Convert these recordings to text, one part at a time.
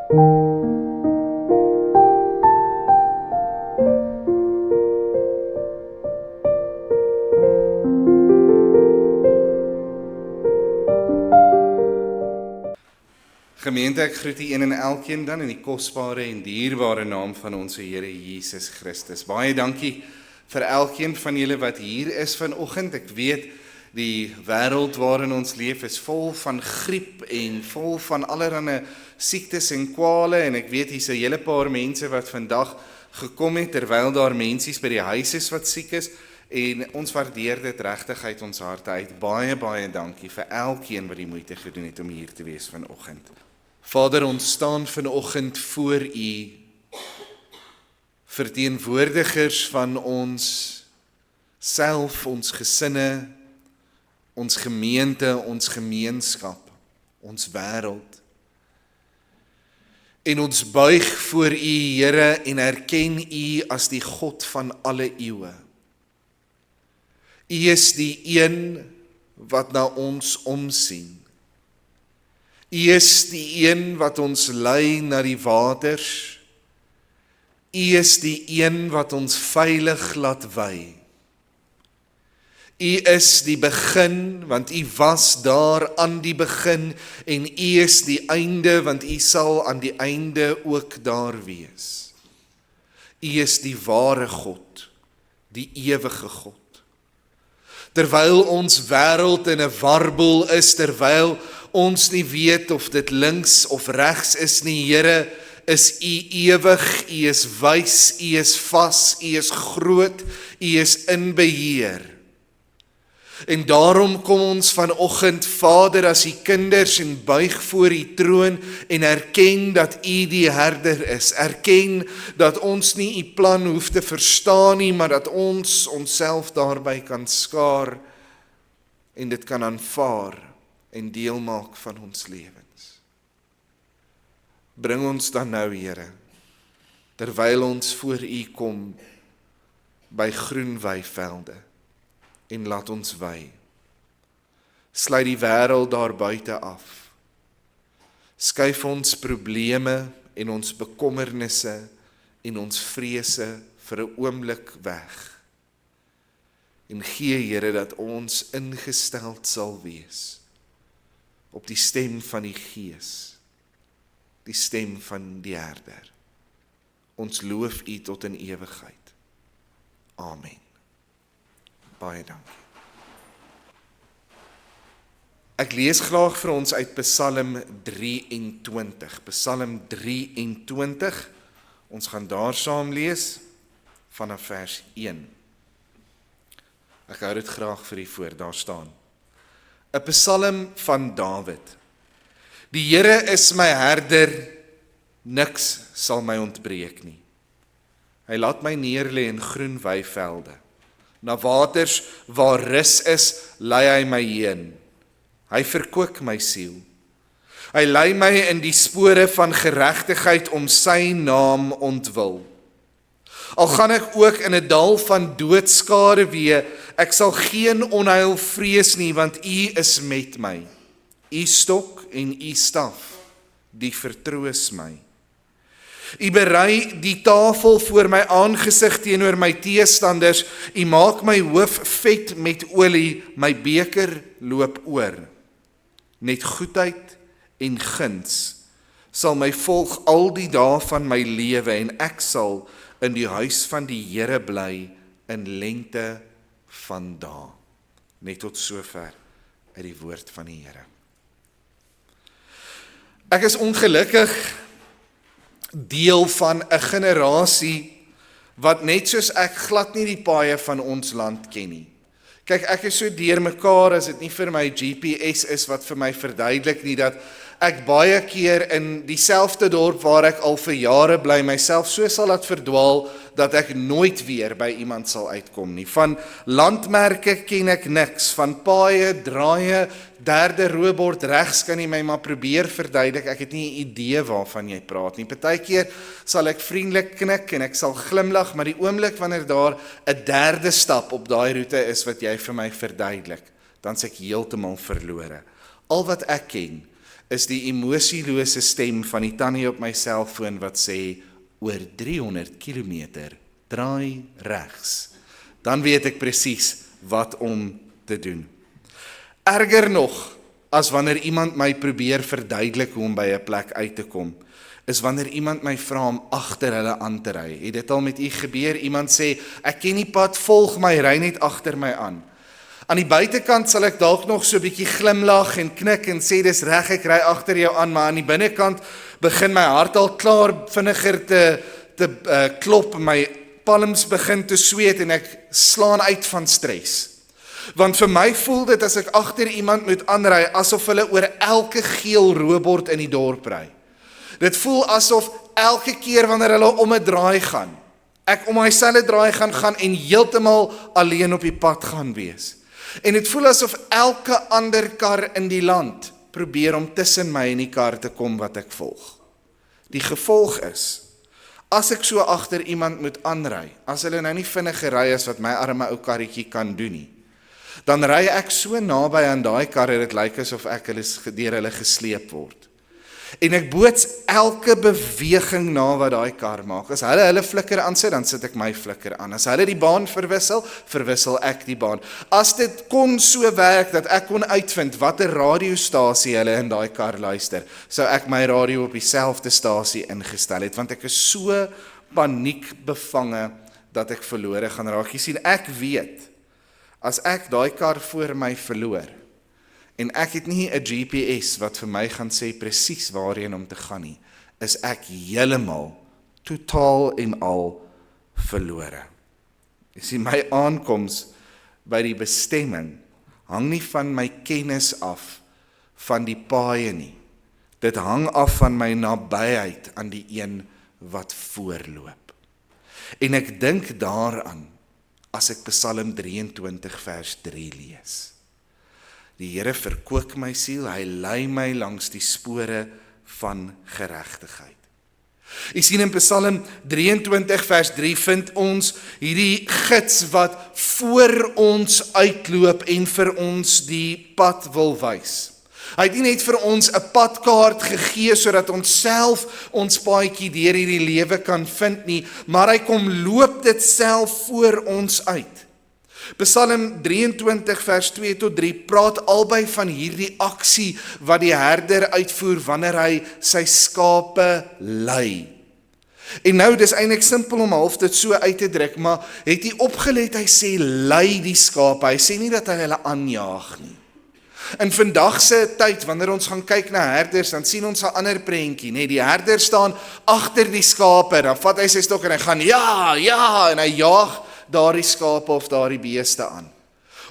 Gemeente, ek groet die een en elkeen dan in die kosbare en dierbare naam van ons Here Jesus Christus. Baie dankie vir elkeen van julle wat hier is vanoggend. Ek weet die wêreld waarin ons leef is vol van griep en vol van allerlei siektes en kwale, en ek weet hier's 'n hele paar mense wat vandag gekom het terwyl daar mensies by die huis is wat siek is, en ons waardeer dit regtig uit ons harte uit. Baie dankie vir elkeen wat die moeite gedoen het om hier te wees vanoggend. Vader, ons staan vanoggend voor U, verteenwoordigers van ons self, ons gesinne, ons gemeente, ons gemeenskap, ons wêreld. En ons buig voor U, Here, en erken U as die God van alle eeue. U is die een wat na ons omsien. U is die een wat ons lei na die waters. U is die een wat ons veilig laat wy. U is die begin, want U was daar aan die begin, en U is die einde, want U sal aan die einde ook daar wees. U is die ware God, die ewige God. Terwyl ons wêreld in 'n warbel is, terwyl ons nie weet of dit links of regs is nie, Here, is U ewig, U is wys, U is vas, U is groot, U is in beheer. En daarom kom ons vanoggend, Vader, as U kinders en buig voor U troon en erken dat U die herder is. Erken dat ons nie U plan hoef te verstaan nie, maar dat ons onsself daarby kan skaar en dit kan aanvaar en deel maak van ons lewens. Bring ons dan nou, Here, terwyl ons voor U kom by groen weivelde, en laat ons wy. Sluit die wêreld daar buite af. Skuif ons probleme en ons bekommernisse en ons vrese vir 'n oomblik weg. En gee, Here, dat ons ingesteld sal wees op die stem van die Gees, die stem van die Herder. Ons loof U tot in ewigheid. Amen. Baie dankie. Ek lees graag vir ons uit Psalm 23. Psalm 23. Ons gaan daar saam lees vanaf vers 1. Ek hou dit graag vir u voor, daar staan. 'n Psalm van Dawid. Die Here is my herder, niks sal my ontbreek nie. Hy laat my neerlê in groen weivelde. Na waters waar rus is, lei hy my heen. Hy verkoop my siel. Hy lei my in die spore van geregtigheid om sy naam ontwil. Al gaan ek ook in 'n dal van doodskade wee, ek sal geen onheil vrees nie, want U is met my. U stok en U staf, die vertroos my. U berei die tafel voor my aangesig teenoor my teestanders. U maak my hoof vet met olie, my beker loop oor. Net goedheid en guns sal my volg al die dae van my lewe, en ek sal in die huis van die Here bly in lengte van dae. Net tot sover uit die woord van die Here. Ek is ongelukkig deel van 'n generasie wat net soos ek glad nie die paaie van ons land ken nie. Kyk, ek is so deurmekaar as dit nie vir my GPS is wat vir my verduidelik nie, dat ek baie keer in dieselfde dorp waar ek al vir jare bly, myself so sal laat verdwaal, dat ek nooit weer by iemand sal uitkom nie. Van landmerke ken ek niks, van paaie, draaie, derde roebord regs kan jy my maar probeer verduidelik, ek het nie 'n idee waarvan jy praat nie. Partykeer sal ek vriendelik knik en ek sal glimlag, maar die oomblik wanneer daar 'n derde stap op daai roete is wat jy vir my verduidelik, dan is ek heeltemal verlore. Al wat ek ken, is die emosielose stem van die tannie op my selfoon wat sê, oor 300 kilometer, draai regs. Dan weet ek presies wat om te doen. Erger nog, as wanneer iemand my probeer verduidelik hoe om by 'n plek uit te kom, is wanneer iemand my vra om agter hulle aan te ry. Het dit al met u gebeur? Iemand sê, ek ken die pad, volg my, ry net agter my aan. Aan die buitekant sal ek dalk nog so 'n bietjie glimlag en knik en sê, dis reg, ek ry agter jou aan, maar aan die binnekant begin my hart al klaar vinniger te klop, my palms begin te sweet en ek slaan uit van stres. Want vir my voel dit as ek agter iemand moet aanry, asof hulle oor elke geel roebord in die dorp ry. Dit voel asof elke keer wanneer hulle om 'n draai gaan, ek om myselfe draai gaan en heeltemal alleen op die pad gaan wees. En dit voel asof elke ander kar in die land probeer om tussen my en die kar te kom wat ek volg. Die gevolg is, as ek so agter iemand moet aanry, as hulle nou nie vinniger ry as wat my arme ou karretjie kan doen nie, dan ry ek so naby aan daai kar dat dit lyk asof ek deur hulle gesleep word. En ek boots elke beweging na wat daai kar maak. As hulle flikker aansit, dan sit ek my flikker aan. As hulle die baan verwissel ek die baan. As dit kon so werk dat ek kon uitvind watter radiostasie hulle in daai kar luister, sou ek my radio op dieselfde stasie ingestel het, want ek is so paniekbevange dat ek verlore gaan raak. Jy sien, ek weet, as ek daai kar voor my verloor, en ek het nie 'n GPS wat vir my gaan sê presies waarheen om te gaan nie, is ek heeltemal, totaal en al verlore. Jy sien, my aankoms by die bestemming hang nie van my kennis af van die paaie nie. Dit hang af van my nabyheid aan die een wat voorloop. En ek dink daaraan as ek Psalm 23 vers 3 lees. Die Here verkoop my siel, hy lei my langs die spore van geregtigheid. Jy sien in Psalm 23 vers 3 vind ons hierdie gids wat voor ons uitloop en vir ons die pad wil wys. Hy het nie net vir ons 'n padkaart gegee sodat ons self ons paadjie deur hierdie lewe kan vind nie, maar hy kom loop dit self voor ons uit. Psalm 23 vers 2 tot 3 praat albei van hierdie aksie wat die herder uitvoer wanneer hy sy skape lei. En nou, dis eintlik simpel om half dit so uit te druk, maar het jy opgelet, hy sê lei die skape, hy sê nie dat hy hulle aanjaag nie. In vandag se tyd, wanneer ons gaan kyk na herders, dan sien ons 'n ander prentjie, nee, die herder staan agter die skape, dan vat hy sy stok en hy gaan ja, en hy jaag daardie skape of daardie beeste aan.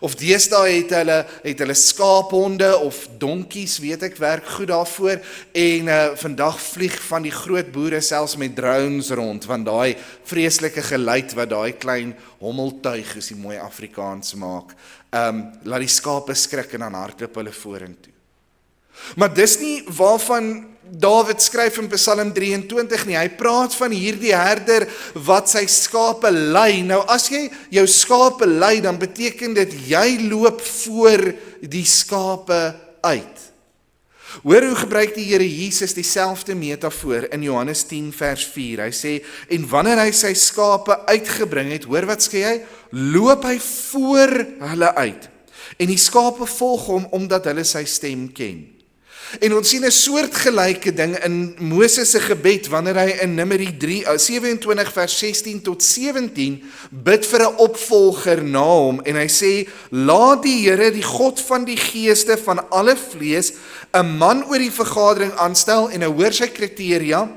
Of deesdae het hulle skaaphonde of donkies, weet ek, werk goed daarvoor, en vandag vlieg van die groot boere selfs met drones rond, want daai vreeslike geluid wat daai klein hommeltuig is, die mooi Afrikaans maak, laat die skape skrik en dan hardloop hulle vorentoe. Maar dis nie waarvan Dawid skryf in Psalm 23 nie, hy praat van hierdie herder wat sy skape lei. Nou as jy jou skape lei, dan beteken dit jy loop voor die skape uit. Hoor hoe gebruik die Here Jesus dieselfde metafoor in Johannes 10 vers 4. Hy sê, en wanneer hy sy skape uitgebring het, hoor wat sê hy, loop hy voor hulle uit. En die skape volg hom omdat hulle sy stem ken. En ons sien 'n soortgelyke ding in Moses se gebed wanneer hy in Numeri 27 vers 16 tot 17 bid vir 'n opvolger na hom en hy sê, laat die Here, die God van die geeste van alle vlees, 'n man oor die vergadering aanstel en 'n hoor sy kriteria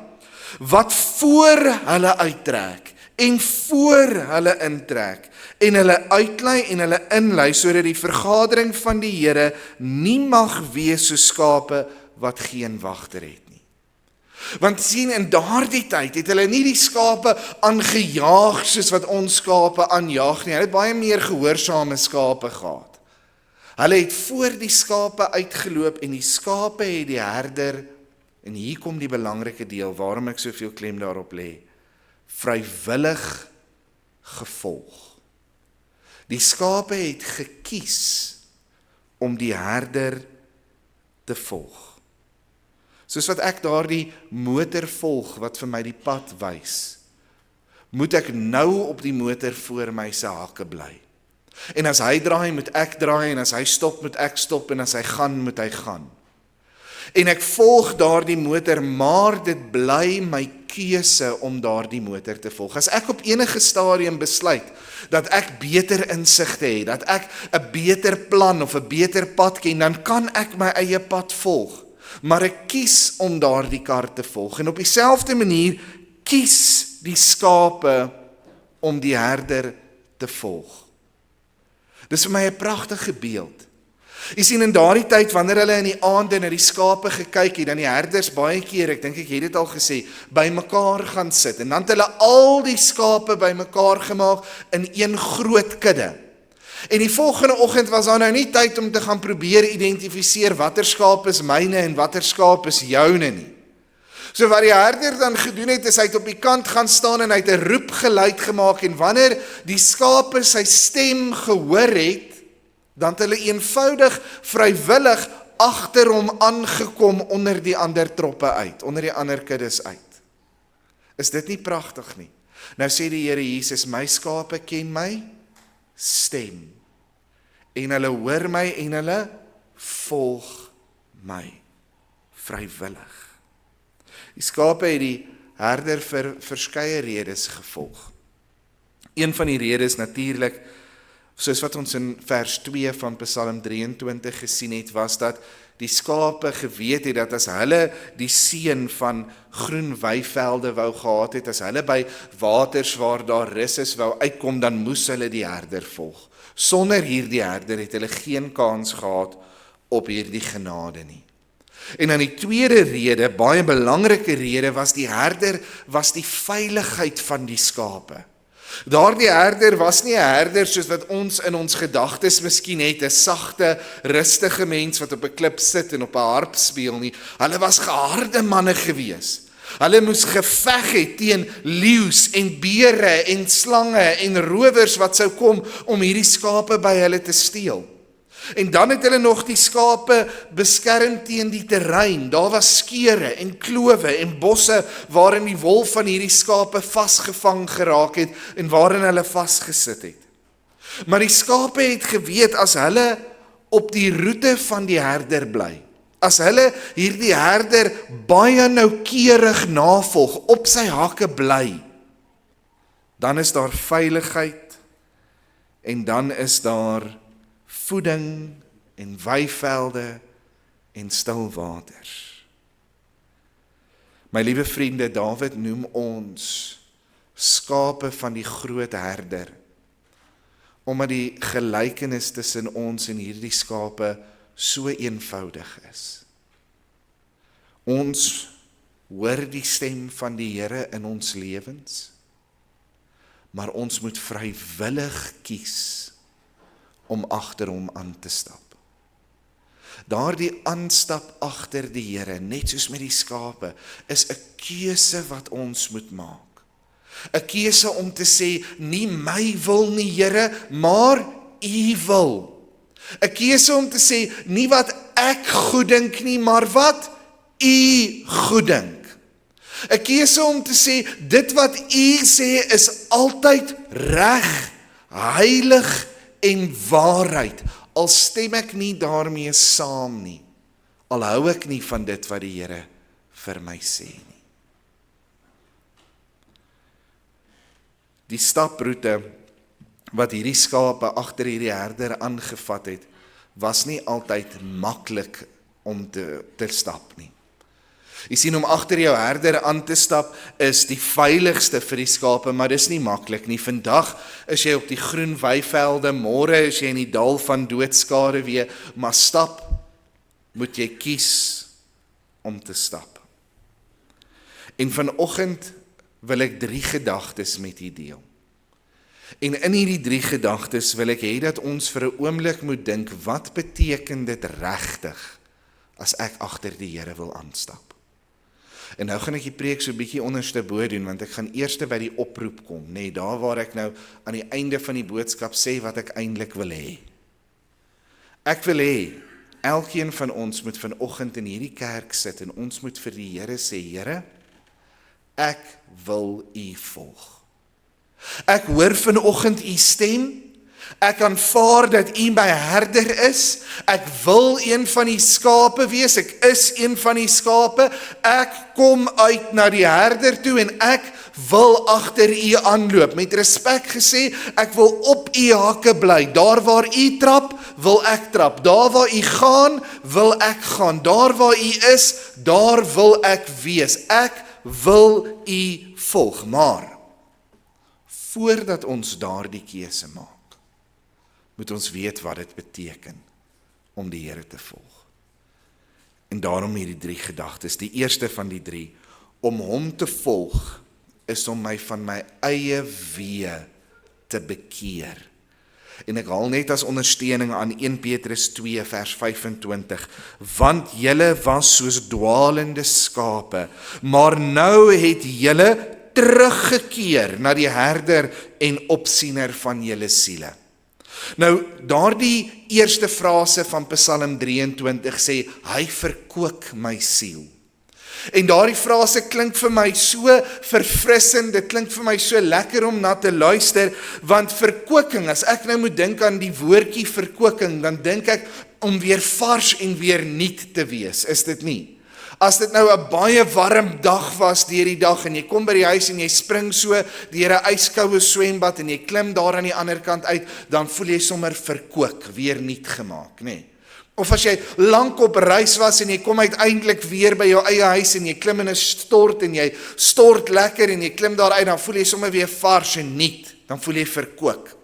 wat voor hulle uittrek en voor hulle intrek en hulle uitlei en hulle inlei sodat die vergadering van die Here nie mag wees so skape wat geen wagter het nie. Want sien, in daardie tyd het hulle nie die skape aangejaag soos wat ons skape aanjaag nie. Hulle het baie meer gehoorsame skape gehad. Hulle het voor die skape uitgeloop en die skape het die herder, en hier kom die belangrike deel waarom ek soveel klem daarop lê, vrywillig gevolg. Die skape het gekies om die herder te volg. Soos wat ek daardie motor volg wat vir my die pad wys, moet ek nou op die motor voor my se hakke bly. En as hy draai, moet ek draai, en as hy stop, moet ek stop, en as hy gaan, moet hy gaan. En ek volg daardie motor, maar dit bly my keuse om daardie motor te volg. As ek op enige stadium besluit dat ek beter insigte het, dat ek 'n beter plan of 'n beter pad ken, dan kan ek my eie pad volg. Maar ek kies om daardie kar te volg. En op dieselfde manier kies die skape om die herder te volg. Dis vir my 'n pragtige beeld. Jy sien, in daardie tyd, wanneer hulle in die aande na die skape gekyk het, dan die herders baie keer, ek dink ek het dit al gesê, by mekaar gaan sit. En dan het hulle al die skape by mekaar gemaak in een groot kudde. En die volgende oggend was daar nou nie tyd om te gaan probeer identifiseer watter skaap is myne en watter skaap is joune nie. So wat die herder dan gedoen het, is hy het op die kant gaan staan en hy het 'n roepgeluid gemaak, en wanneer die skape sy stem gehoor het, dan het hulle eenvoudig vrywillig agter hom aangekom onder die ander troppe uit, onder die ander kuddes uit. Is dit nie pragtig nie? Nou sê die Here Jesus, my skape ken my stem, en hulle hoor my en hulle volg my vrywillig. Die skape het die herder vir verskeie redes gevolg. Een van die redes natuurlik, soos wat ons in vers 2 van Psalm 23 gesien het, was dat die skape geweet het dat as hulle die seën van groen weivelde wou gehad het, as hulle by waters waar daar rus is wou uitkom, dan moes hulle die herder volg. Sonder hierdie herder het hulle geen kans gehad op hierdie genade nie. En dan die tweede rede, baie belangrike rede, was die herder, was die veiligheid van die skape. Daardie herder was nie 'n herder soos wat ons in ons gedagtes miskien het, 'n sagte, rustige mens wat op 'n klip sit en op 'n harp speel nie. Hulle was geharde manne gewees. Hulle moes geveg het teen leeu's en beere en slange en rowers wat sou kom om hierdie skape by hulle te steel. En dan het hulle nog die skape beskerm teen die terrein. Daar was skeure en klowe en bosse waarin die wol van hierdie skape vasgevang geraak het en waarin hulle vasgesit het. Maar die skape het geweet, as hulle op die roete van die herder bly, as hulle hierdie herder baie noukeurig navolg, op sy hakke bly, dan is daar veiligheid en dan is daar voeding en weivelde en stil waters. My liewe vriende, Dawid noem ons skape van die groot herder, omdat die gelykenis tussen ons en hierdie skape so eenvoudig is. Ons hoor die stem van die Here in ons lewens, maar ons moet vrywillig kies om agter hom aan te stap. Daardie aanstap agter die Here, net soos met die skape, is 'n keuse wat ons moet maak. 'n Keuse om te sê, nie my wil nie, Here, maar U wil. 'n Keuse om te sê, nie wat ek goed dink nie, maar wat U goed dink. 'n Keuse om te sê, dit wat U sê is altyd reg, heilig en waarheid, al stem ek nie daarmee saam nie, al hou ek nie van dit wat die Here vir my sê nie. Die staproete wat hierdie skape agter hierdie herder aangevat het, was nie altyd maklik om te stap nie. Jy sien, om agter jou herder aan te stap is die veiligste vir die skape, maar dis nie maklik nie. Vandag is jy op die groen weivelde, môre is jy in die dal van doodskade weer, maar stap moet jy kies om te stap. En vanoggend wil ek 3 gedagtes met u deel. En in hierdie 3 gedagtes wil ek hê dat ons vir 'n oomblik moet dink, wat beteken dit regtig as ek agter die Here wil aanstap? En nou gaan ek die preek so 'n bietjie onderste bo doen, want ek gaan eers by die oproep kom, nee, daar waar ek nou aan die einde van die boodskap sê wat ek eintlik wil hê. Ek wil hê elkeen van ons moet vanoggend in hierdie kerk sit en ons moet vir die Here sê, Here, ek wil U volg. Ek hoor vanoggend U stem, ek aanvaar dat U my herder is, ek wil een van die skape wees, ek is een van die skape, ek kom uit na die herder toe en ek wil agter U aanloop, met respek gesê, ek wil op U hakke bly, daar waar U trap, wil ek trap, daar waar U gaan, wil ek gaan, daar waar U is, daar wil ek wees, ek wil U volg, maar, voordat ons daardie keuse maak, moet ons weet wat dit beteken om die Here te volg. En daarom hierdie 3 gedagtes. Die eerste van die 3, om hom te volg, is om my van my eie weë te bekeer. En ek haal net as ondersteuning aan 1 Petrus 2 vers 25, want julle was soos dwaalende skape, maar nou het julle teruggekeer na die herder en opsiener van julle siele. Nou, daardie eerste frase van Psalm 23 sê, hy verkoop my siel. En daardie frase klink vir my so verfrissend, dit klink vir my so lekker om na te luister, want verkoeking, as ek nou moet dink aan die woordjie verkoeking, dan dink ek om weer vars en weer nuut te wees, is dit nie? As dit nou 'n baie warm dag was deur die dag en jy kom by die huis en jy spring so deur 'n yskoue swembad en jy klim daar aan die ander kant uit, dan voel jy sommer verkook, weer nuut gemaak, nê? Nee. Of as jy lank op reis was en jy kom uiteindelik weer by jou eie huis en jy klim in 'n stort en jy stort lekker en jy klim daar uit, dan voel jy sommer weer vars en nuut, dan voel jy verkook.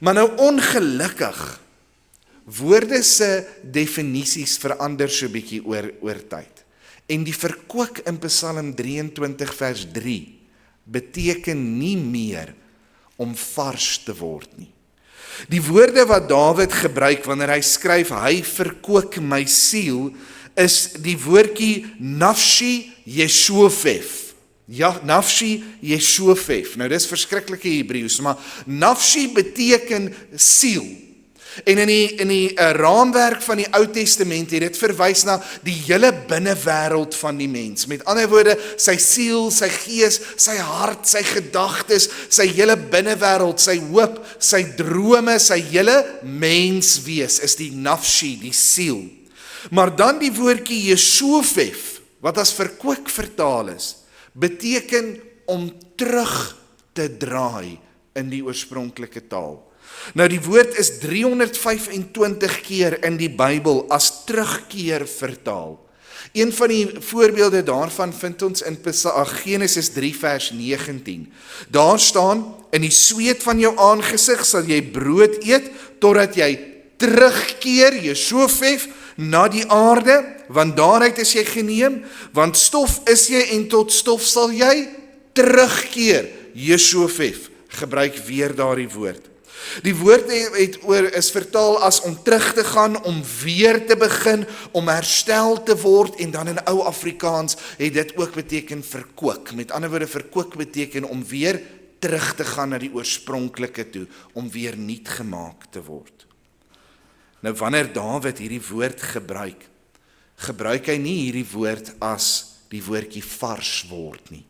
Maar nou ongelukkig, woorde se definisies verander so bietjie oor tyd. En die verkook in Psalm 23 vers 3 beteken nie meer om vars te word nie. Die woorde wat Dawid gebruik wanneer hy skryf, hy verkook my siel, is die woordjie nafshi yeshufef. Ja, nafshi yeshufef. Nou dis verskriklike Hebreëus, maar nafshi beteken siel. En in die raamwerk van die Ou Testament het dit verwys na die hele binnewêreld van die mens. Met ander woorde, sy siel, sy gees, sy hart, sy gedagtes, sy hele binnewêreld, sy hoop, sy drome, sy hele menswees is die nafshi, die siel. Maar dan die woordjie yeshufef, wat as verkook vertaal is, beteken om terug te draai in die oorspronklike taal. Nou die woord is 325 keer in die Bybel as terugkeer vertaal. Een van die voorbeelde daarvan vind ons in Genesis 3 vers 19. Daar staan, in die sweet van jou aangesig sal jy brood eet, totdat jy terugkeer, Jesofef, na die aarde, want daaruit is jy geneem, want stof is jy en tot stof sal jy terugkeer, Jesofef, gebruik weer daardie woord. Die woord is vertaal as om terug te gaan, om weer te begin, om herstel te word, en dan in ou Afrikaans het dit ook beteken verkook. Met ander woorde, verkook beteken om weer terug te gaan na die oorspronklike toe, om weer nuut gemaak te word. Nou wanneer Dawid hierdie woord gebruik hy nie hierdie woord as die woordjie vars word nie.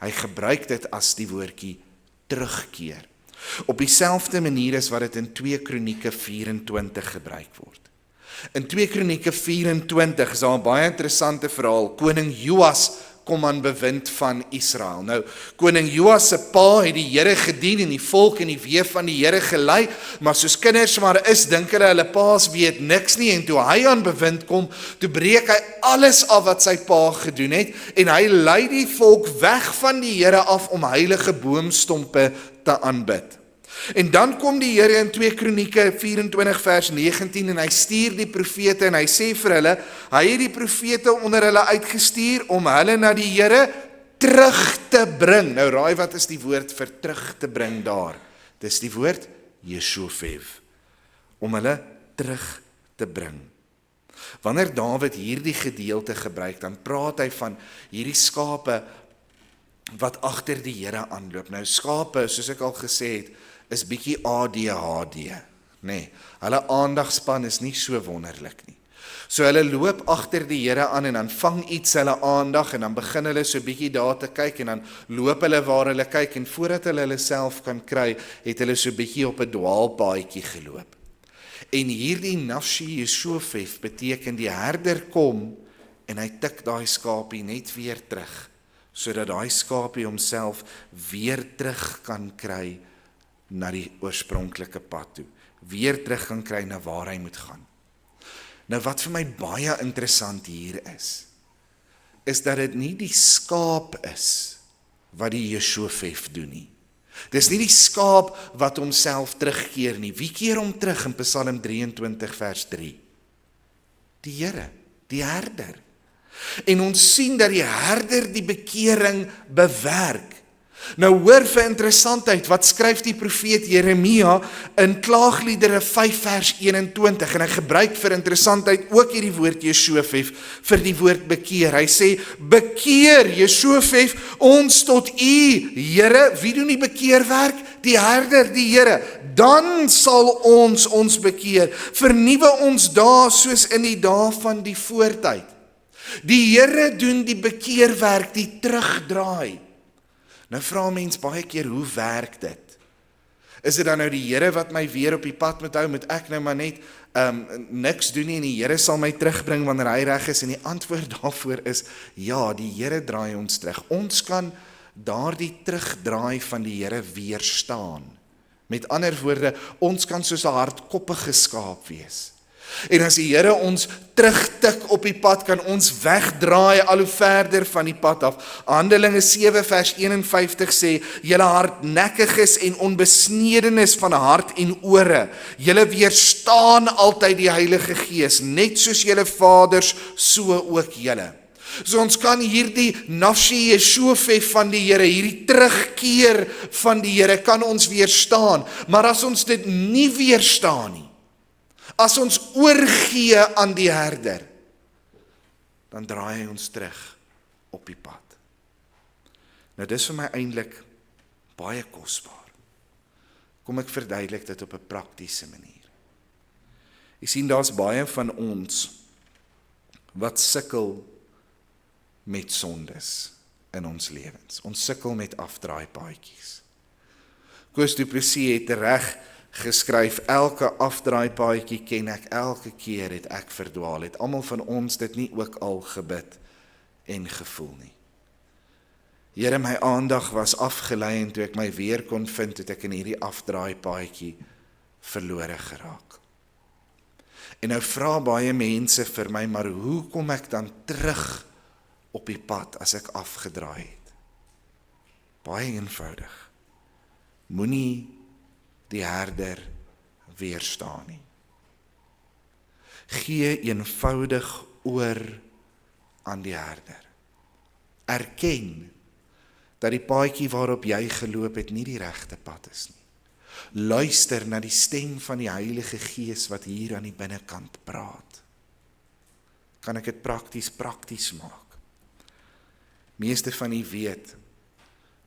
Hy gebruik dit as die woordjie terugkeer. Op dieselfde manier as wat dit in 2 Kronieke 24 gebruik word. In 2 Kronieke 24 is daar 'n baie interessante verhaal. Koning Joas kom aan bewind van Israel. Nou, koning Joas se pa het die Here gedien en die volk in die weë van die Here gelei, maar soos kinders maar is, dink hulle paas weet niks nie, en toe hy aan bewind kom, toe breek hy alles af wat sy pa gedoen het, en hy lei die volk weg van die Here af om heilige boomstompe te aanbid. En dan kom die Here in 2 Kronieke 24 vers 19 en hy stuur die profete en hy sê vir hulle, hy het die profete onder hulle uitgestuur om hulle na die Here terug te bring. Nou raai wat is die woord vir terug te bring daar? Dis die woord Jesofef, om hulle terug te bring. Wanneer Dawid hierdie gedeelte gebruik, dan praat hy van hierdie skape wat agter die Here aanloop. Nou skape, soos ek al gesê het, is bietjie ADHD. Nee, hulle aandagspan is nie so wonderlik nie. So hulle loop agter die Here aan en dan vang iets hulle aandag en dan begin hulle so bietjie daar te kyk en dan loop hulle waar hulle kyk en voordat hulle self kan kry, het hulle so bietjie op 'n dwaalpaadjie geloop. En hierdie Nafshi Jesofef beteken die herder kom en hy tik daai skapie net weer terug, sodat daai skapie homself weer terug kan kry na die oorspronklike pad toe, weer terug kan kry na waar hy moet gaan. Nou wat vir my baie interessant hier is dat dit nie die skaap is wat die Jesofef doen nie. Dis nie die skaap wat homself terugkeer nie. Wie keer hom terug in Psalm 23 vers 3? Die Here, die herder. En ons sien dat die herder die bekering bewerk. Nou hoor vir interessantheid, wat skryf die profeet Jeremia in Klaagliedere 5 vers 21, en hy gebruik vir interessantheid ook hierdie woord Jesofef vir die woord bekeer. Hy sê, bekeer Jesofef ons tot U, Here. Wie doen die bekeerwerk? Die herder, die Here. Dan sal ons bekeer. Vernuwe ons dae soos in die dae van die voortyd. Die Here doen die bekeerwerk, die terugdraai. Nou vra mens baie keer, hoe werk dit? Is dit dan nou die Here wat my weer op die pad moet hou, moet ek nou maar net niks doen nie en die Here sal my terugbring wanneer hy reg is? En die antwoord daarvoor is, ja, die Here draai ons terug. Ons kan daardie terugdraai van die Here weerstaan. Met ander woorde, ons kan soos 'n hardkoppige skaap wees. En as die Here ons terugtik op die pad, kan ons wegdraai al hoe verder van die pad af. Handelinge 7 vers 51 sê, julle hardnekkiges en onbesnedenis van hart en ore, julle weerstaan altyd die Heilige Gees, net soos julle vaders, so ook julle. So ons kan hierdie Nafshi Jesofef van die Here, hierdie terugkeer van die Here, kan ons weerstaan. Maar as ons dit nie weerstaan nie, as ons oorgee aan die herder, dan draai hy ons terug op die pad. Nou dis vir my eintlik baie kosbaar. Kom ek verduidelik dit op 'n praktiese manier. Jy sien, daar's baie van ons wat sukkel met sondes in ons lewens. Ons sukkel met afdraaipaadjies. Koos Du Plessis het reg geskryf, elke afdraaipaadjie ken ek, elke keer het ek verdwaal. Het almal van ons dit nie ook al gebid en gevoel nie? Here, my aandag was afgelei en toe ek my weer kon vind, het ek in hierdie afdraaipaadjie verlore geraak. En nou vra baie mense vir my, maar hoe kom ek dan terug op die pad as ek afgedraai het? Baie eenvoudig. Moenie die herder weerstaan nie. Gee eenvoudig oor aan die herder. Erken dat die paadjie waarop jy geloop het nie die regte pad is nie. Luister na die stem van die Heilige Gees wat hier aan die binnekant praat. Kan ek dit prakties maak? Meeste van u weet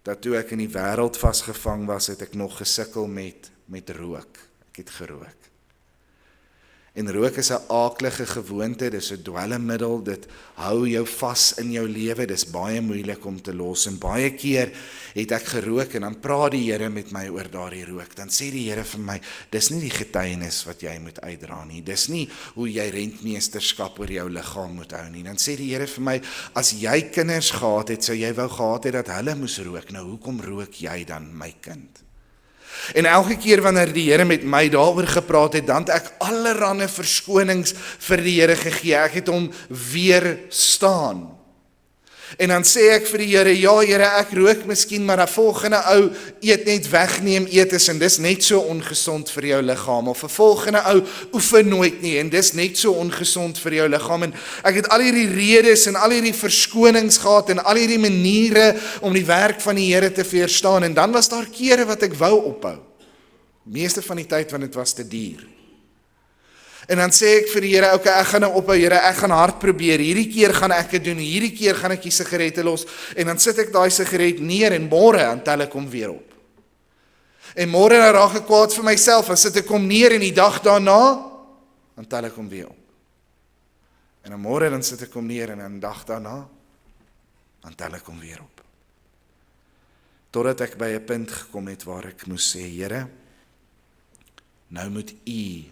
dat toe ek in die wêreld vasgevang was, het ek nog gesukkel met rook. Ek het gerook. En rook is 'n aaklige gewoonte, dis 'n dwelmmiddel, dit hou jou vas in jou lewe, dis baie moeilik om te los. En baie keer het ek gerook en dan praat die Here met my oor daardie rook. Dan sê die Here vir my, dis nie die getuienis wat jy moet uitdra nie, dis nie hoe jy rentmeesterskap oor jou liggaam moet hou nie. Dan sê die Here vir my, as jy kinders gehad het, sou jy wou gehad het dat hulle moes rook. Nou hoekom rook jy dan, my kind? En elke keer wanneer die Here met my daaroor gepraat het, dan het ek allerlei verskonings vir die Here gegee. Ek het hom weerstaan. En dan sê ek vir die Here, ja Here, ek rook miskien, maar 'n volgende ou eet net wegneem etes en dis net so ongesond vir jou liggaam. Of 'n volgende ou oefen nooit nie en dis net so ongesond vir jou liggaam. En ek het al hierdie redes en al hierdie verskonings gehad en al hierdie maniere om die werk van die Here te weerstaan. En dan was daar kere wat ek wou ophou. Meeste van die tyd want dit was te duur. En dan sê ek vir die Here, okay, ek gaan nou ophou, Here, ek gaan hard probeer, hierdie keer gaan ek dit doen, hierdie keer gaan ek die sigarette los, en dan sit ek daai sigaret neer en môre dan tel ek hom weer op. En môre dan raak ek kwaad vir myself, dan sit ek hom neer en die dag daarna, dan tel ek hom weer op. En dan môre dan sit ek hom neer en dan dag daarna, dan tel ek hom weer op. Totdat ek by 'n punt gekom het waar ek moes sê, Here, nou moet U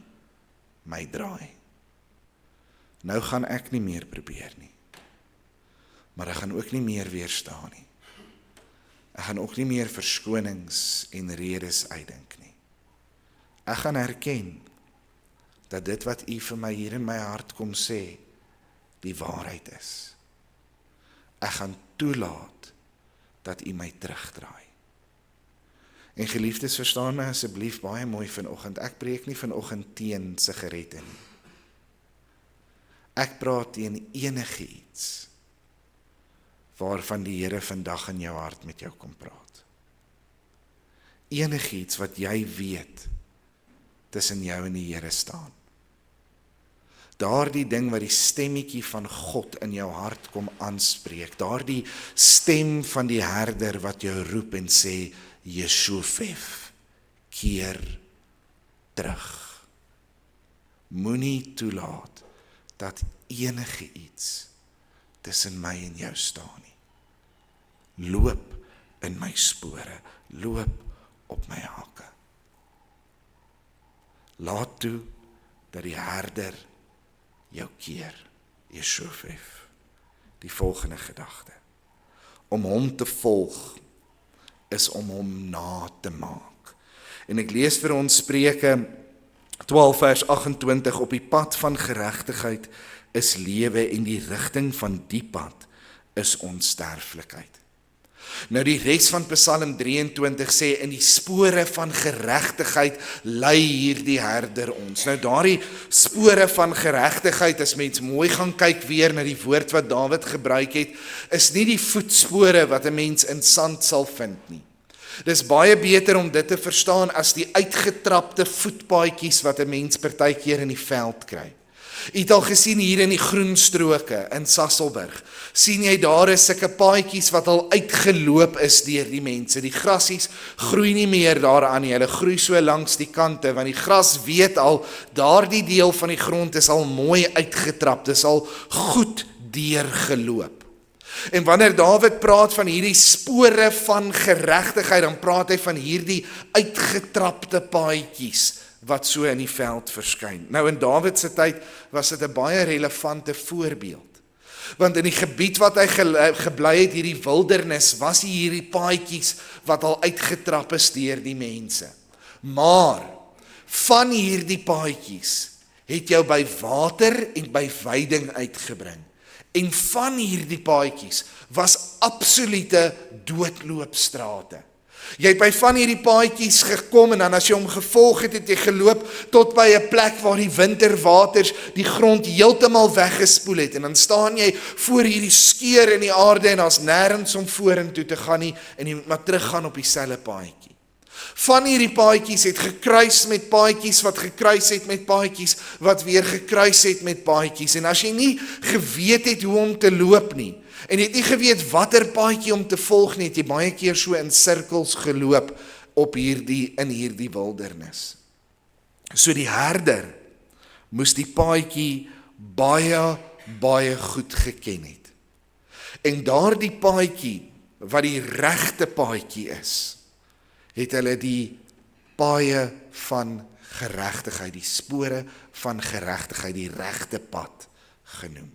my draai. Nou gaan ek nie meer probeer nie. Maar ek gaan ook nie meer weerstaan nie. Ek gaan ook nie meer verskonings en redes uitdink nie. Ek gaan erken dat dit wat U vir my hier in my hart kom sê, die waarheid is. Ek gaan toelaat dat U my terugdraai. En geliefdes, verstaan my asseblief baie mooi vanoggend. Ek preek nie vanoggend teen sigarette nie. Ek praat teen enigiets waarvan die Here vandag in jou hart met jou kom praat. Enigiets wat jy weet tussen jou en die Here staan. Daardie ding wat die stemmetjie van God in jou hart kom aanspreek, daardie stem van die herder wat jou roep en sê, Jesofef, keer terug. Moenie toelaat dat enige iets tussen my en jou staan nie. Loop in my spore, loop op my hake. Laat toe dat die herder jou keer, Jesofef. Die volgende gedagte. Om hom te volg is om hom na te maak. En ek lees vir ons Spreuke 12 vers 28, op die pad van geregtigheid is lewe en die rigting van die pad is onsterflikheid. Nou die res van Psalm 23 sê, in die spore van geregtigheid lei hierdie herder ons. Nou daardie spore van geregtigheid, as mens mooi gaan kyk weer na die woord wat Dawid gebruik het, is nie die voetspore wat 'n mens in sand sal vind nie. Dis baie beter om dit te verstaan as die uitgetrapte voetpaadjies wat 'n mens partykeer in die veld kry. Jy het al gesien hier in die groenstroke in Sasolburg, sien jy daar is sulke paadjies wat al uitgeloop is deur die mense. Die grasies groei nie meer daaraan nie, hulle groei so langs die kante, want die gras weet al, daardie deel van die grond is al mooi uitgetrap, dis al goed deurgeloop. En wanneer Dawid praat van hierdie spore van geregtigheid, dan praat hy van hierdie uitgetrapte paadjies wat so in die veld verskyn. Nou in Dawid se tyd was dit 'n baie relevante voorbeeld. Want in die gebied wat hy gebly het, hierdie wildernis, was hierdie paadjies wat al uitgetrap is deur die mense. Maar van hierdie paadjies het jou by water en by veiding uitgebring. En van hierdie paadjies was absolute doodloopstrate. Jy het by van hierdie paadjies gekom en dan as jy hom gevolg het, het jy geloop tot by 'n plek waar die winterwaters die grond heeltemal weggespoel het. En dan staan jy voor hierdie skeur in die aarde en daar's nêrens om vorentoe te gaan nie en jy moet maar teruggaan op dieselfde paadjie. Van hierdie paadjies het gekruis met paadjies wat gekruis het met paadjies wat weer gekruis het met paadjies. En as jy nie geweet het hoe om te loop nie, en jy het nie geweet watter paadjie om te volg nie, het jy baie keer so in sirkels geloop in hierdie wildernis. So die herder moes die paadjie baie goed geken het. En daardie paadjie wat die regte paadjie is, het hulle die paaie van geregtigheid, die spore van geregtigheid, die regte pad genoem.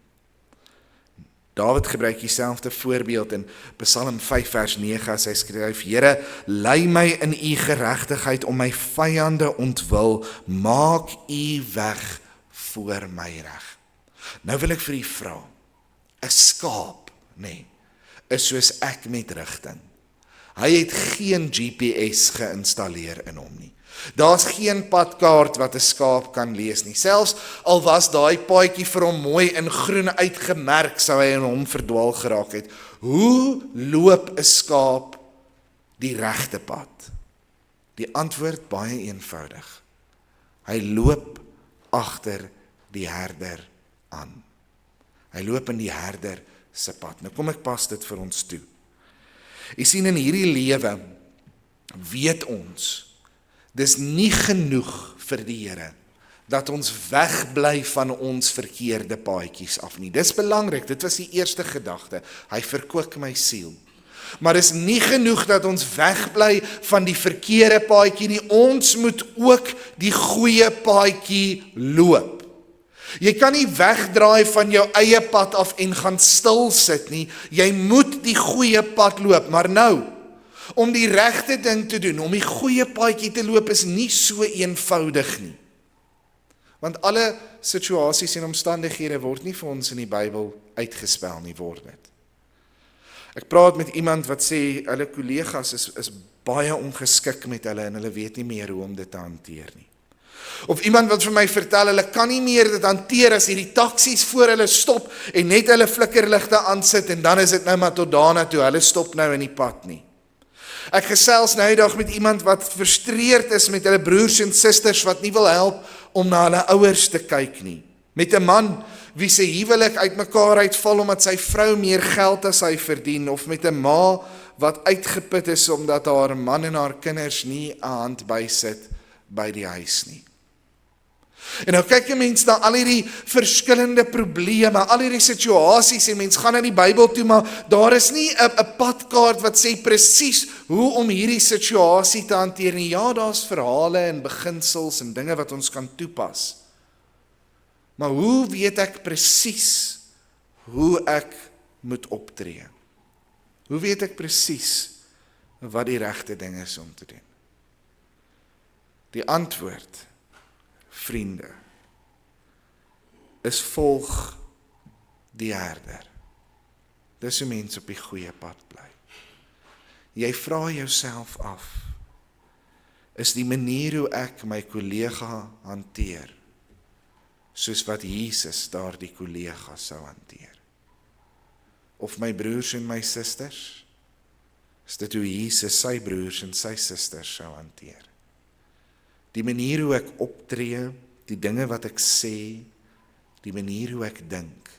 Dawid gebruik dieselfde voorbeeld in Psalm 5 vers 9 as hy skryf, Here, lei my in U geregtigheid om my vyande ontwil, maak U weg voor my reg. Nou wil ek vir u vra, 'n skaap, is soos ek met rigting. Hy het geen GPS geïnstalleer in hom nie. Daar's geen padkaart wat 'n skaap kan lees nie. Selfs al was daai paadjie vir hom mooi in groen uitgemerk, sou hy in hom verdwaal geraak het. Hoe loop 'n skaap die regte pad? Die antwoord baie eenvoudig. Hy loop agter die herder aan. Hy loop in die herder se pad. Nou kom ek pas dit vir ons toe. Jy sien, in hierdie lewe weet ons Dis nie genoeg vir die Here dat ons wegbly van ons verkeerde paadjies af nie. Dis belangrik, dit was die eerste gedagte. Hy verkoop my siel. Maar is nie genoeg dat ons wegbly van die verkeerde paadjie nie. Ons moet ook die goeie paadjie loop. Jy kan nie wegdraai van jou eie pad af en gaan stil sit nie. Jy moet die goeie pad loop. Maar nou, om die regte ding te doen, om die goeie paadjie te loop, is nie so eenvoudig nie. Want alle situasies en omstandighede word nie vir ons in die Bybel uitgespel nie, word dit. Ek praat met iemand wat sê, hulle kollegas is baie ongeskik met hulle en hulle weet nie meer hoe om dit te hanteer nie. Of iemand wat vir my vertel, hulle kan nie meer dit hanteer as hierdie taksies voor hulle stop en net hulle flikkerligte aansit en dan is dit nou maar tot daarna toe, hulle stop nou in die pad nie. Ek gesels nou die dag met iemand wat frustreerd is met hulle broers en susters wat nie wil help om na hulle ouers te kyk nie. Met 'n man wie se huwelik uitmekaar uitval omdat sy vrou meer geld as hy verdien, of met 'n ma wat uitgeput is omdat haar man en haar kinders nie 'n hand bysit by die huis nie. En nou kyk 'n mens na al hierdie verskillende probleme, al hierdie situasies en mens gaan na die Bybel toe, maar daar is nie 'n padkaart wat sê presies hoe om hierdie situasie te hanteer nie. Ja, daar's verhale en beginsels en dinge wat ons kan toepas. Maar hoe weet ek presies hoe ek moet optree? Hoe weet ek presies wat die regte ding is om te doen? Die antwoord, vriende, is volg die herder. Dis hoe mense op die goeie pad bly. Jy vra jouself af, is die manier hoe ek my kollega hanteer, soos wat Jesus daardie kollega sou hanteer? Of my broers en my susters? Is dit hoe Jesus sy broers en sy susters sou hanteer? Die manier hoe ek optree, die dinge wat ek sê, die manier hoe ek dink,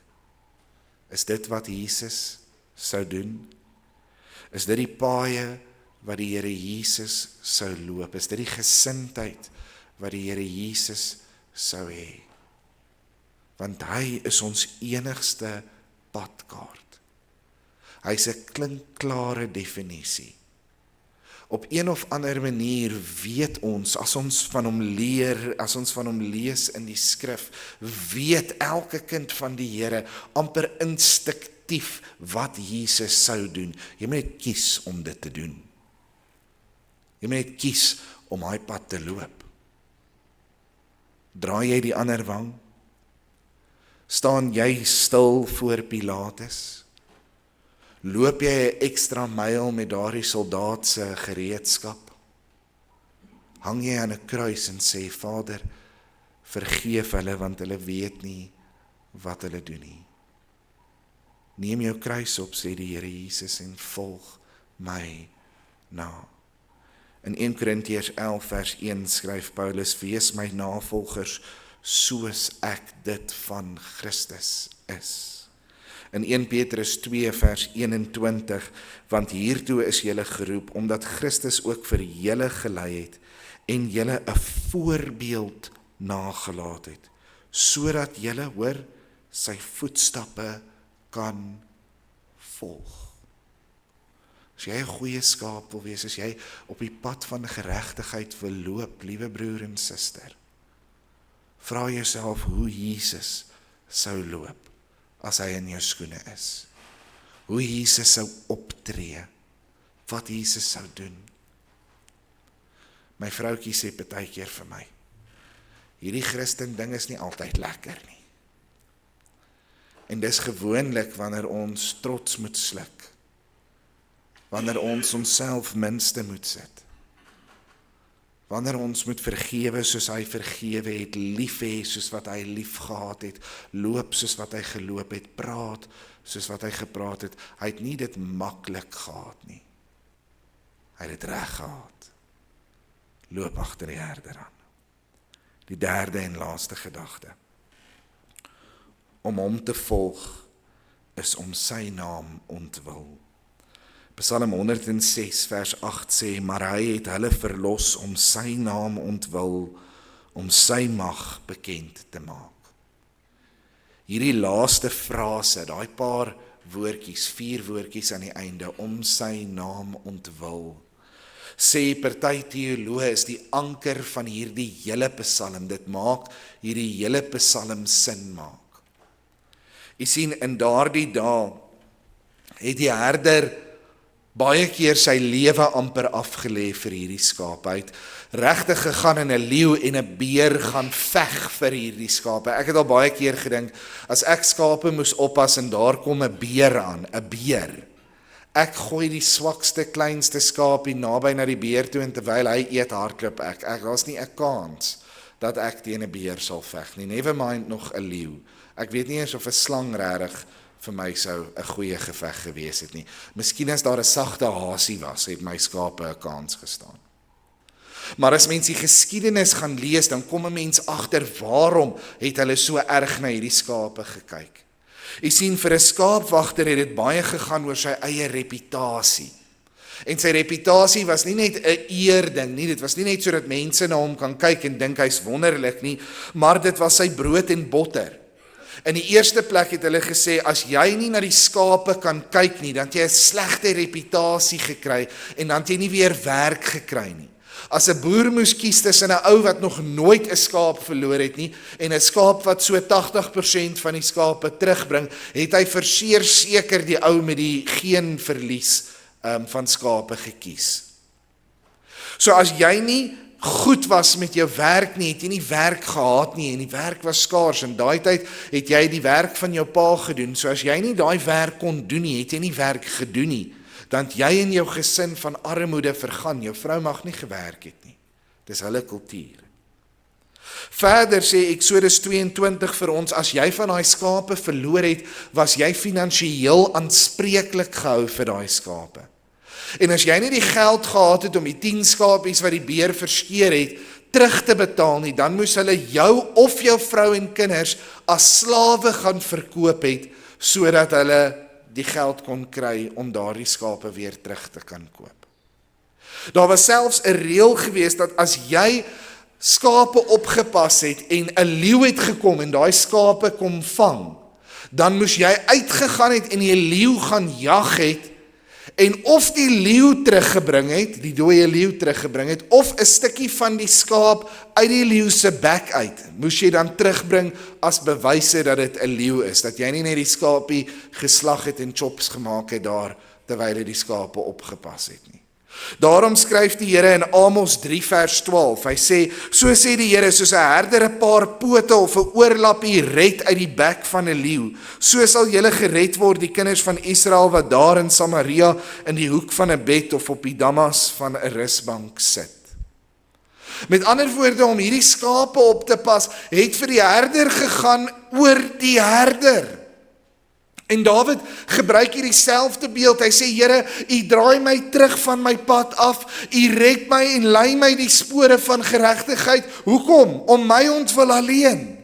is dit wat Jesus sou doen? Is dit die paaie wat die Here Jesus sou loop? Is dit die gesindheid wat die Here Jesus sou hê? Want hy is ons enigste padkaart. Hy is 'n klinkklare definisie. Op een of ander manier weet ons, as ons van hom leer, as ons van hom lees in die skrif, weet elke kind van die Here amper instinktief wat Jesus sou doen. Jy moet net kies om dit te doen. Jy moet net kies om hy pad te loop. Draai jy die ander wang? Staan jy stil voor Pilatus? Loop jy 'n ekstra myl met daardie soldaat se gereedskap? Hang jy aan 'n kruis en sê, Vader, vergeef hulle want hulle weet nie wat hulle doen nie. Neem jou kruis op, sê die Here Jesus, en volg my na. In 1 Korintiërs 11 vers 1 skryf Paulus, wees my navolgers soos ek dit van Christus is. In 1 Petrus 2 vers 21, want hiertoe is julle geroep, omdat Christus ook vir julle gelei het, en julle 'n voorbeeld nagelaat het, sodat julle, hoor, sy voetstappe kan volg. As jy 'n goeie skaap wil wees, as jy op die pad van geregtigheid wil loop, liewe broer en suster, vra jouself hoe Jesus sou loop as hy in jou skoene is. Hoe Jesus sou optree, wat Jesus sou doen. My vroutjie sê partykeer vir my, hierdie Christen ding is nie altyd lekker nie. En dis gewoonlik wanneer ons trots moet sluk, wanneer ons onsself minste moet sit, wanneer ons moet vergewe soos hy vergewe het, lief hê soos wat hy lief gehad het, loop soos wat hy geloop het, praat soos wat hy gepraat het. Hy het nie dit maklik gehad nie. Hy het dit reg gehad. Loop agter die herder aan. Die derde en laaste gedagte. Om hom te volg is om sy naam ontwil. Psalm 106 vers 8 sê, maar hy het hulle verlos om sy naam ontwil, om sy mag bekend te maak. Hierdie laaste frase, daai paar woordjies, 4 woordjies aan die einde, om sy naam ontwil, sê party teoloë is die anker van hierdie hele psalm. Dit maak hierdie hele psalm sin maak. Jy sien, in daardie dae het die herder baie keer sy lewe amper afgelê vir hierdie skape. Hy het regtig gegaan en 'n leeu en 'n beer gaan veg vir hierdie skape. Ek het al baie keer gedink, as ek skape moes oppas en daar kom 'n beer aan, 'n beer. Ek gooi die swakste, kleinste skaapie naby na die beer toe en terwyl hy eet, hardloop ek. Daar's nie 'n kans dat ek teen 'n beer sal veg nie. Never mind nog 'n leeu. Ek weet nie eens of 'n slang regtig vir my sou 'n goeie geveg gewees het nie. Miskien as daar 'n sagte hasie was, het my skape 'n kans gestaan. Maar as mens die geskiedenis gaan lees, dan kom 'n mens agter waarom het hulle so erg na hierdie skape gekyk. Jy sien, vir 'n skaapwagter het dit baie gegaan oor sy eie reputasie. En sy reputasie was nie net 'n eerding nie, dit was nie net sodat mense na hom kan kyk en dink hy's wonderlik nie, maar dit was sy brood en botter. In die eerste plek het hulle gesê, as jy nie na die skape kan kyk nie, dan het jy 'n slegte reputasie gekry en dan het jy nie weer werk gekry nie. As 'n boer moes kies tussen 'n ou wat nog nooit 'n skaap verloor het nie en 'n skaap wat so 80% van die skape terugbring, het hy verseker seker die ou met die geen verlies van skape gekies. So as jy nie goed was met jou werk nie, het jy nie werk gehad nie en die werk was skaars. In daai tyd het jy die werk van jou pa gedoen. So as jy nie daai werk kon doen nie, het jy nie werk gedoen nie, dan het jy en jou gesin van armoede vergaan. Jou vrou mag nie gewerk het nie. Dis hulle kultuur. Verder sê Eksodus 22 vir ons, as jy van daai skape verloor het, was jy finansiëel aanspreeklik gehou vir daai skape. En as jy nie die geld gehad het om die 10 skapies wat die beer verskeer het, terug te betaal nie, dan moes hulle jou of jou vrou en kinders as slawe gaan verkoop het, sodat hulle die geld kon kry om daardie skape weer terug te kan koop. Daar was selfs 'n reël gewees dat as jy skape opgepas het en 'n leeu het gekom en daai skape kom vang, dan moes jy uitgegaan het en die leeu gaan jag het en of die leeu teruggebring het, die dooie leeu teruggebring het, of 'n stukkie van die skaap uit die leeu se bek uit, moes jy dan terugbring as bewyse dat dit 'n leeu is, dat jy nie net die skapie geslag het en chops gemaak het daar, terwyl jy die skape opgepas het nie. Daarom skryf die Here in Amos 3 vers 12, hy sê, so sê die Here, soos 'n herder 'n paar pote of 'n oorlappie red uit die bek van 'n leeu, so sal julle gered word, die kinders van Israel wat daar in Samaria in die hoek van 'n bed of op die dammas van 'n rusbank sit. Met ander woorde, om hierdie skape op te pas, het vir die herder gegaan oor die herder. En Dawid gebruik hier dieselfde beeld. Hy sê, Here, U draai my terug van my pad af. U red my en lei my die spore van geregtigheid. Hoekom? Om my ontwil alleen?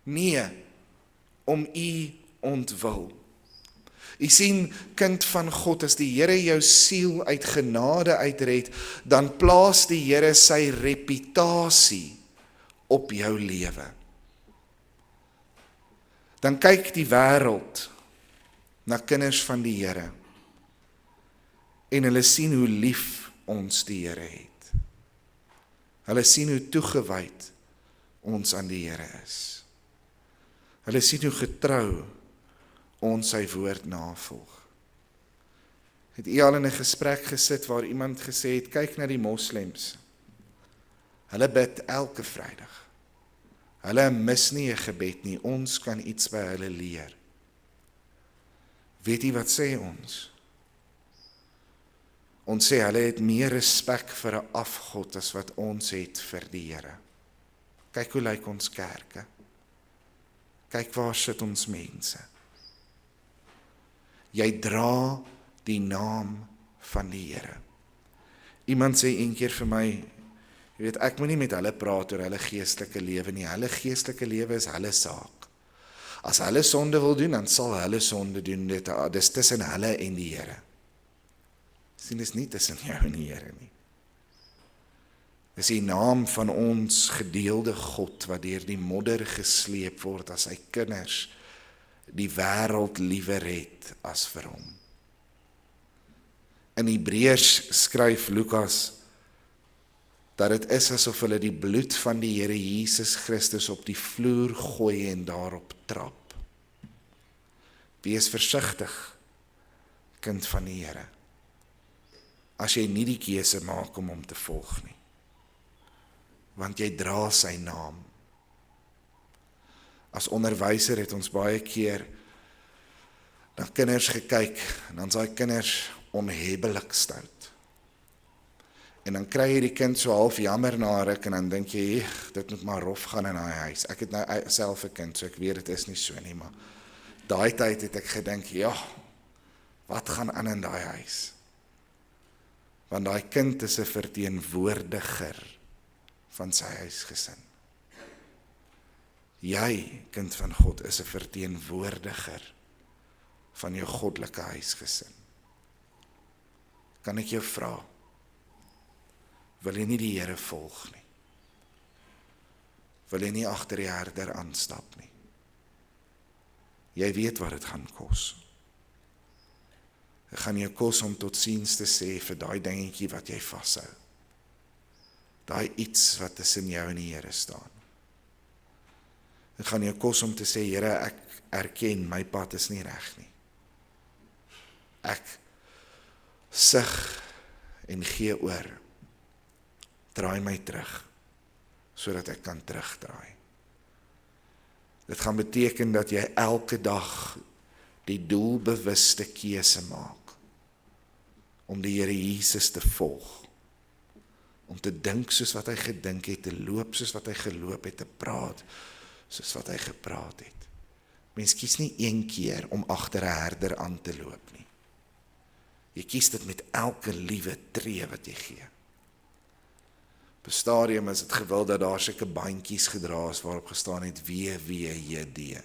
Nee, om U ontwil. U sien, kind van God, as die Here jou siel uit genade uitred, dan plaas die Here sy reputasie op jou lewe. Dan kyk die wêreld na kinders van die Here en hulle sien hoe lief ons die Here het. Hulle sien hoe toegewyd ons aan die Here is. Hulle sien hoe getrou ons sy woord navolg. Het u al in 'n gesprek gesit waar iemand gesê het, kyk na die moslems. Hulle bid elke Vrydag. Hulle mis nie 'n gebed nie, ons kan iets by hulle leer. Weet jy wat sê ons? Ons sê hulle het meer respek vir 'n afgod as wat ons het vir die Here. Kyk hoe lyk ons kerke. Kyk waar sit ons mense. Jy dra die naam van die Here. Iemand sê een keer vir my, jy weet, ek moet nie met hulle praat oor hulle geestelike lewe nie. Hulle geestelike lewe is hulle saak. As hulle sonde wil doen, dan sal hulle sonde doen. Dit is tussen hulle en die Here. Sien, dis nie tussen jou en die Here nie. Dis die naam van ons gedeelde God, wat deur die modder gesleep word as sy kinders, die wêreld liewer het as vir hom. In Hebreërs skryf Lukas, dat dit is asof hulle die bloed van die Here Jesus Christus op die vloer gooi en daarop trap. Wees versigtig, kind van die Here, as jy nie die keuse maak om hom te volg nie. Want jy dra sy naam. As onderwyser het ons baie keer na kinders gekyk, en dan is daai kinders onhebbelik stout. En dan kry jy die kind so half jammer na 'n ruk, en dan dink jy, dit moet maar rof gaan in daai huis. Ek het nou self 'n kind, so ek weet dit is nie so nie, maar daai tyd het ek gedink, ja, wat gaan aan in daai huis? Want daai kind is 'n verteenwoordiger van sy huisgesin. Jy, kind van God, is 'n verteenwoordiger van jou goddelike huisgesin. Kan ek jou vra, wil jy nie die Here volg nie? Wil jy nie agter die herder aanstap nie? Jy weet wat dit gaan kos. Dit gaan jou kos om totsiens te sê vir daai dingetjie wat jy vashou. Daai iets wat tussen jou en die Here staan. Dit gaan jou kos om te sê, Here, ek erken, my pad is nie reg nie. Ek sug en gee oor. Draai my terug, sodat ek kan terugdraai. Dit gaan beteken dat jy elke dag die doelbewuste keuse maak om die Here Jesus te volg, om te dink soos wat hy gedink het, te loop soos wat hy geloop het, te praat soos wat hy gepraat het. Mens kies nie een keer om agter 'n herder aan te loop nie. Jy kies dit met elke liewe tree wat jy gee. Op 'n stadium is dit gewild dat daar sulke bandjies gedra is waarop gestaan het WWJD.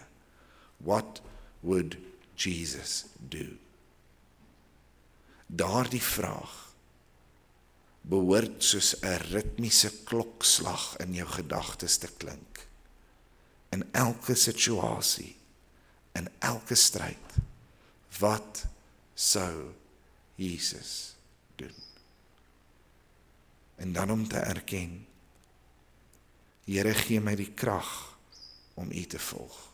What would Jesus do? Daardie vraag behoort soos 'n ritmiese klokslag in jou gedagtes te klink. In elke situasie, in elke stryd, wat sou Jesus doen? En dan om te erken, Here, gee my die krag om U te volg.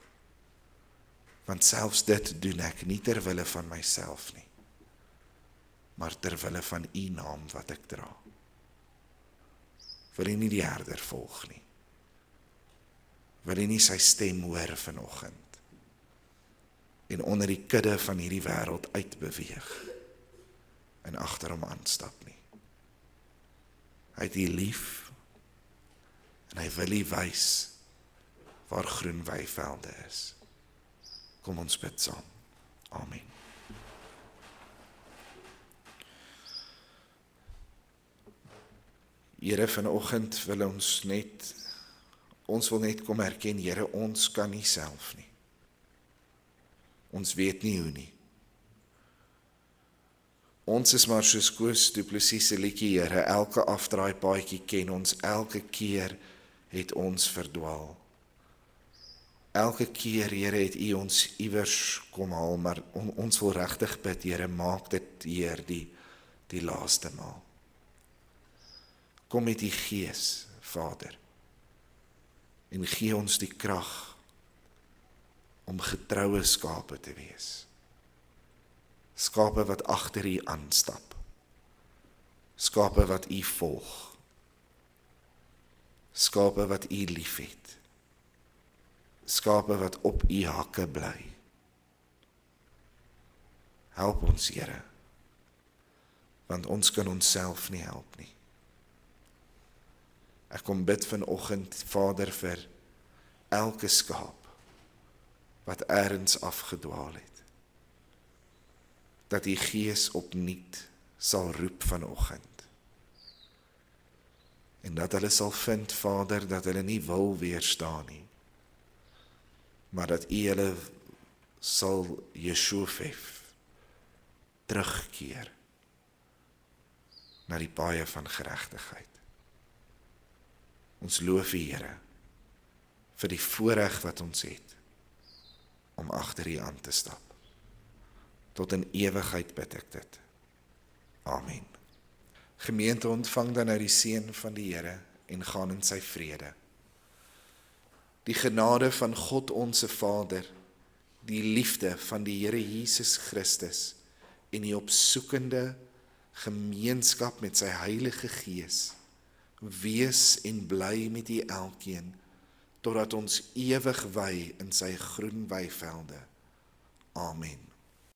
Want selfs dit doen ek nie ter wille van myself nie, maar ter wille van U naam wat ek dra. Wil jy nie die herder volg nie? Wil jy nie sy stem hoor vanoggend en onder die kudde van hierdie wêreld uitbeweeg en agter hom aanstap nie? Hy het U lief en hy wil U wys waar groen weivelde is. Kom ons bid saam. Amen. Here, vanoggend wil ons wil net kom erken, Here, ons kan nie self nie. Ons weet nie hoe nie. Ons is maar soos Koos Du Plessis se liedjie, Here, elke afdraai paadjie ken ons, elke keer het ons verdwaal. Elke keer, Here, het U ons iewers kom haal, maar ons wil regtig bid, Here, maak dit hier die laaste maal. Kom met die Gees, Vader, en gee ons die krag om getroue skape te wees. Skape wat agter U aanstap. Skape wat U volg. Skape wat U liefhet. Skape wat op U hakke bly. Help ons, Here, want ons kan onsself nie help nie. Ek kom bid vanoggend, Vader, vir elke skaap wat ergens afgedwaal het. Dat U Gees opnuut sal roep vanoggend. En dat hulle sal vind, Vader, dat hulle nie wil weerstaan nie, maar dat U hulle sal Jeshovef terugkeer na die paaie van geregtigheid. Ons loof U, Here, vir die voorreg wat ons het, om agter U aan te stap. Tot in ewigheid bid ek dit. Amen. Gemeente, ontvang dan nou die seën van die Here en gaan in sy vrede. Die genade van God onse Vader, die liefde van die Here Jesus Christus en die opsoekende gemeenskap met sy Heilige Gees, wees en bly met U elkeen, totdat ons ewig wy in sy groen weivelde. Amen.